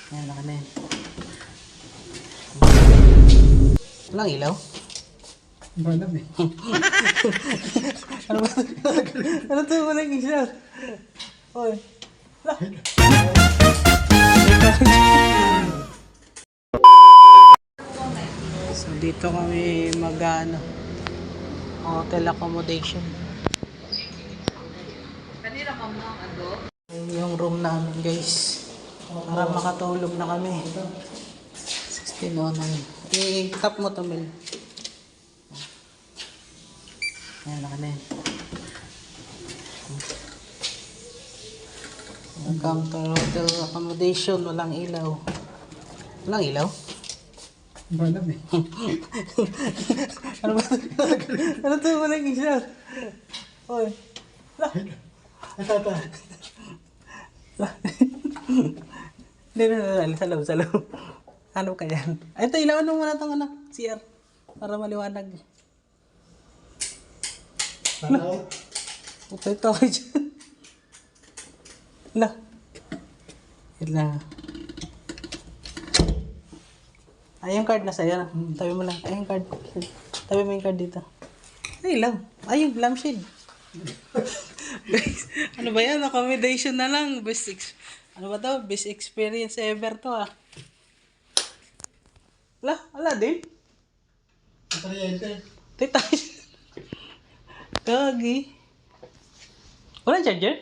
Ayan, naka na yan. Walang ilaw? Malam eh. Ano ba ito? Ano ito? Walang ilaw? Oy. So dito kami mag-ano, hotel accommodation. Kanina mamang ano? Yung room namin guys. Para makatulog na kami. 16:09. I-tap mo to, Mel. Ayan, naka na yan. Welcome to hotel accommodation. Walang ilaw. Walang ilaw? Malam eh. Ano ba ito? Ano ito? Walang ilaw? Oy. Tata. Hindi na. Sa loob. Ano ka yan? Ay, ito, ilawan mo muna itong anak. CR. Para maliwanag. Tanaw. Ito ako dyan. Wala. Wait lang. Ay, yung card na sa'yo. Tabi mo lang. Ay, yung card. Tabi mo yung card dito. Ay, ilaw. Ay, yung lampshade. Guys, ano ba yan? Accommodation na lang. Ano ba to? Best experience ever to ah. Wala din. Kuryente. Tita. Kagi. Walang charger?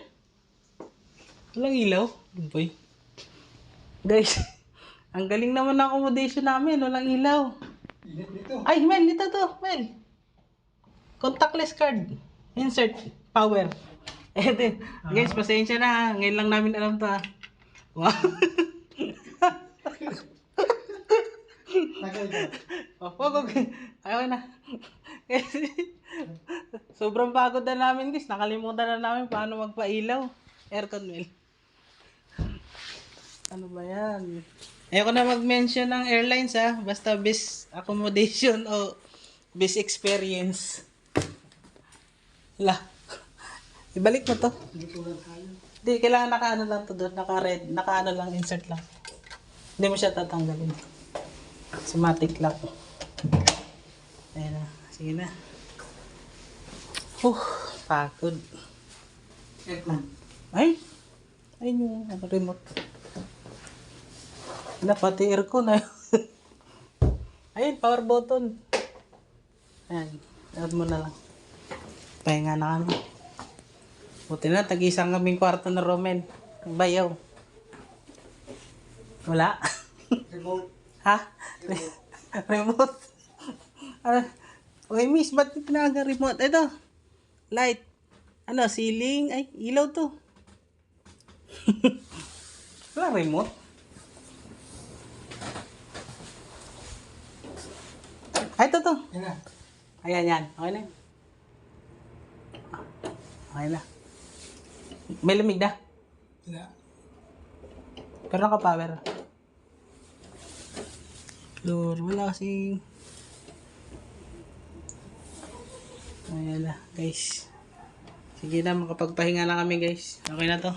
Walang ilaw? Boy. Guys, ang galing naman ng accommodation namin. Walang ilaw. Init dito. Ay, Mel, dito to. Mel. Contactless card. Insert. Power. Eto. Guys, pasensya na. Ngayon lang namin alam to. Wow. Tagal ka. Wag. Ayaw na. Sobrang pagod na namin, guys. Nakalimutan na namin paano magpailaw. Aircon, Mel. Ano ba yan? Ayoko na mag-mention ng airlines ha. Basta best accommodation o best experience. Ibalik mo to. Hindi, kailangan naka-ano lang to doon. Naka-red. Naka-ano lang, insert lang. Hindi mo siya tatanggalin. Automatic lang. Ayan na. Sige na. Pagod. Ay! Ayun yung remote. Wala, pati aircon na yun. Ayun, power button. Ayan, add mo na lang. Pahinga na kami. Buti na, tag-isang kaming kwarto na Romen. Bayaw. Wala? Remote. Ha? Remote? Uy, miss, ba't pinaga-remote? Ito. Light. Ano, ceiling? Ay, ilaw to. Wala remote? Ay, ito to. Yan na. Ayan, yan. Okay na yun. Okay na. May lamig na. Wala. Pero naka-power. Lord, wala kasi. Ayan na, guys. Sige na, makapagpahinga na kami, guys. Okay na to.